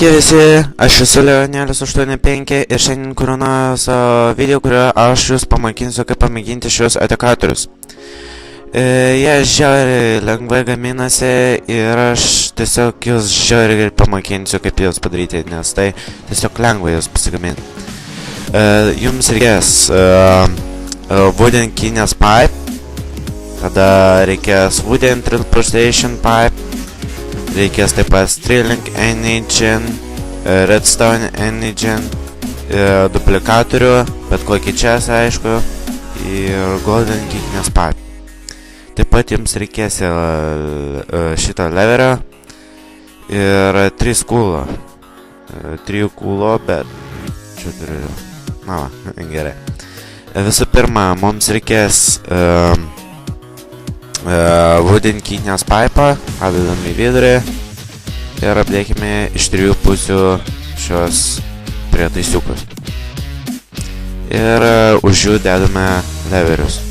Sveiki visi, aš esu Leonėlis85 ir šiandien kuriu naują video, kurioje aš jūs pamokinsiu, kaip pamėginti šios atakatorius. Jie žiauriai lengvai gaminasi ir aš tiesiog jūs žiauriai pamokinsiu, kaip jūs padaryti, nes tai tiesiog lengva jūs pasigaminti. Jums reikės wooden keyless pipe, tada reikės wooden transportation pipe, reikės taip pat Sterling engine, redstone engine, duplikatorių, bet kokį čia, aišku, ir golden keyless pipe. Taip pat jums reikės šito leverio ir 3 kūlo. 3 kūlo, bet čia turiu... Na, gerai. Visų pirma, mums reikės wooden keyless pipe, padedam į vidurį ir apdėkime iš 3 pusių šios prietaisiukus. Ir už jų dedame leverius.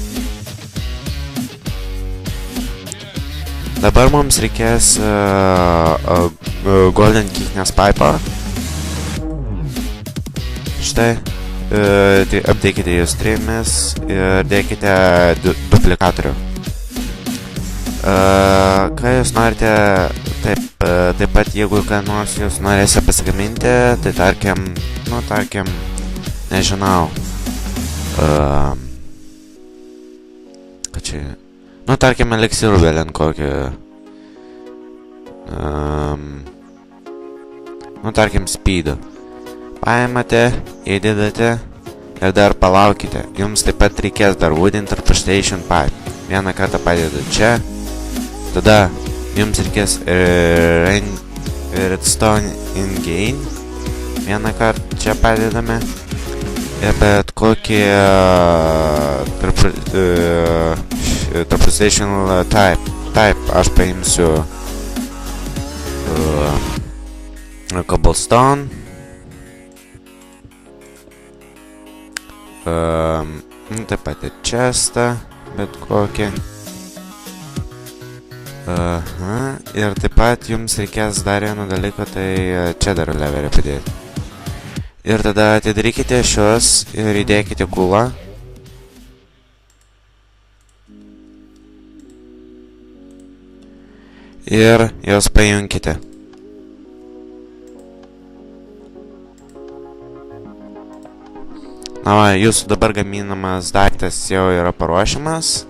Dabar mums reikės golden keyless pipe. Štai, apdėkite jūs 3 ir dėkite duplikatorių. Ką jūs norite, taip pat jeigu ką nors jūs norėsite pasigaminti, tai tarkim, nežinau, ką čia, tarkim eliksirų vėlien kokį, tarkim speedą, paimate, įdedate ir dar palaukite, jums taip pat reikės dar wooden transportation pipe, vieną kartą padedat čia. Tada jums reikės redstone engine, vieną kartą čia padedame ir bet kokį transportation type aš paimsiu cobblestone, taip pat ir chestą, bet kokį. Ir taip pat jums reikės dar vieno dalyko, tai čia dar leverį padėti. Ir tada atidarykite šios ir įdėkite kūlą. Ir jos pajungkite. Na, jūsų dabar gaminamas daiktas jau yra paruošiamas.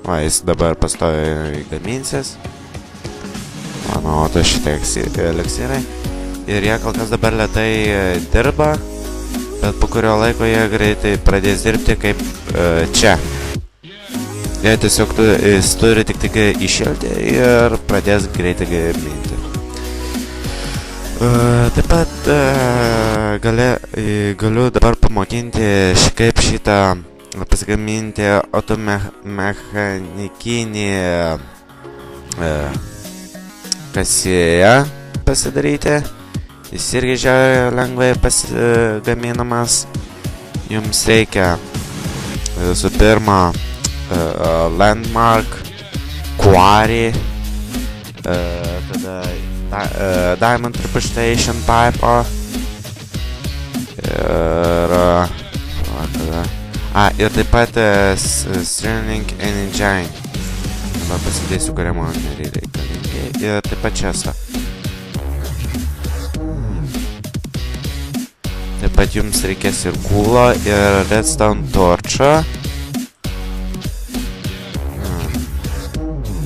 Va, jis dabar pastoviai gaminsis. Mano, tai šitie eliksirai. Ir jie kol kas dabar lėtai dirba, bet po kurio laiko jie greitai pradės dirbti kaip čia. Jie tiesiog turi tik iššilti ir pradės greitai gaminti. Taip pat galiu dabar pamokinti kaip šitą pasigaminti automechanikinį kasėją pasidaryti. Jis irgi žiauriai lengvai pasigaminamas. Jums reikia visų pirma landmark, quarry, tada diamond transportation pipe ir taip pat Sterling engine. Dabar pasidėsiu, kurie man nereikalingi. Ir taip pat chestą. Taip pat jums reikės ir kūlo, ir redstone torčą.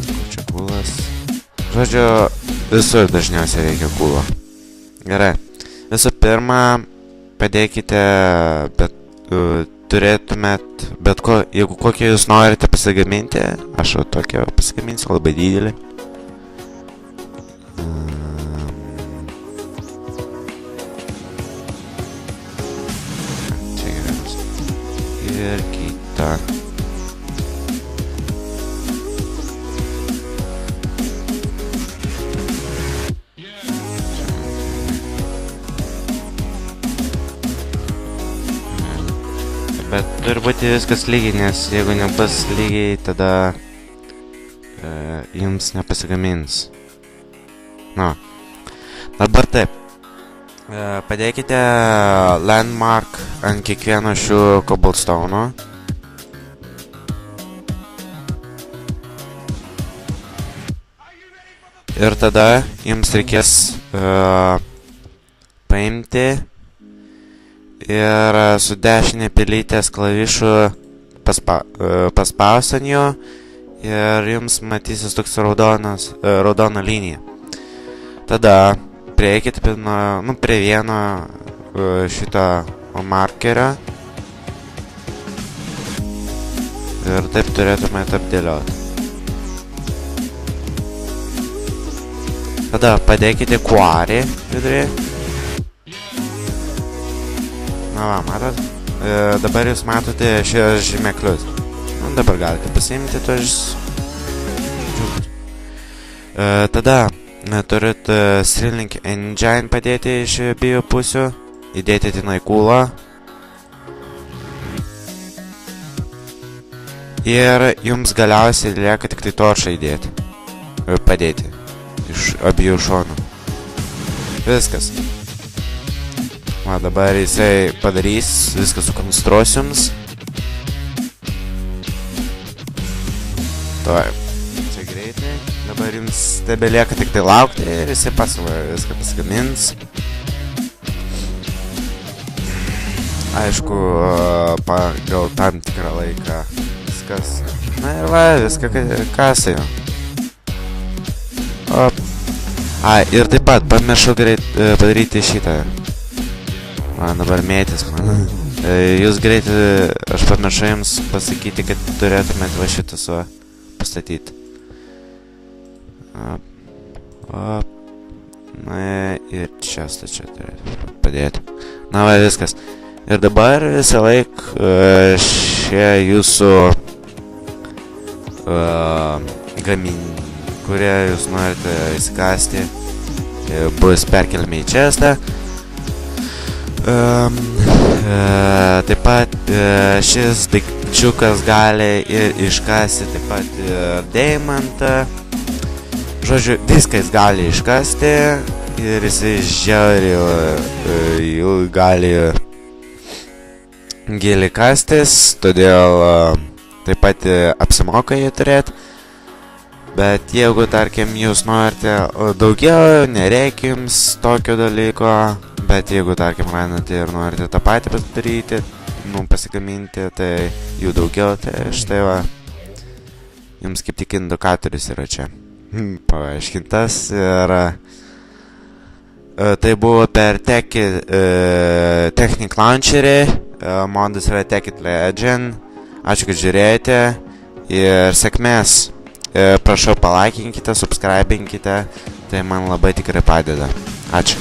Kur čia kūlas? Žodžiu, visur dažniausiai reikia kūlo. Gerai. Visų pirma, padėkite, bet turėtumėt, bet jeigu kokį jūs norite pasigaminti, aš tokio pasigaminsiu, labai didelį. Čia geras. Ir kita. Bet turi būti viskas lygiai, nes jeigu nebus lygiai, tada jums nepasigamins. Na, dabar taip. Padėkite landmark ant kiekvieno šių cobblestone'ų. Ir tada jums reikės paimti ir su dešinė pelytės klavišu paspausti ant jo ir jums matysis toks raudona linija. Tada prieikite prie vieno šito markerio ir taip turėtumėte apdėlioti. Tada padėkite quarry vidurį. Na va, matot? Dabar jūs matote šios žymeklius. Dabar galite pasiimti tuos džiugus. Tada turit Streamlink Engine padėti iš abiejų pusių. Įdėti tenai kūlą. Ir jums galiausiai lieka tik tai toršą įdėti. Padėti. Iš abiejų šonų. Viskas. Va, dabar jisai padarys, viską sukonstruos jums. Tuoj. Čia greitai. Dabar jums tebelieka tik tai laukti ir jisai viską pasigamins. Aišku, pagal tam tikrą laiką viskas. Na ir va, viską kasai. Ir taip pat pamiršau padaryti šitą. Man dabar mėtis man. Jūs greitai, aš pamiršau jums pasakyti, kad turėtumėte va šitą pastatyti. Na ir čia turėtų padėti. Na va, viskas. Ir dabar visą laik šie jūsų gaminiai, kurie jūs norite įsikasti, bus perkeliami į chestą. Taip pat šis daikčiukas gali ir iškasti taip pat ir deimantą. Žodžiu, viską jis gali iškasti ir jisai žiauriai jų gali giliai kastis, todėl taip pat apsimoka jį turėti. Bet jeigu, tarkim, jūs norite daugiau, nereikia jums tokio dalyko. Bet jeigu, tarkim, randate ir norite tą patį padaryti, pasigaminti, tai jų daugiau, tai štai va, jums kaip tik indikatorius yra čia paaiškintas. Ir tai buvo per Technic Launcherį, modas yra Techit Legend. Ačiū, kad žiūrėjote ir sėkmės. Prašau, palaikinkite, subscribinkite, tai man labai tikrai padeda. Ačiū.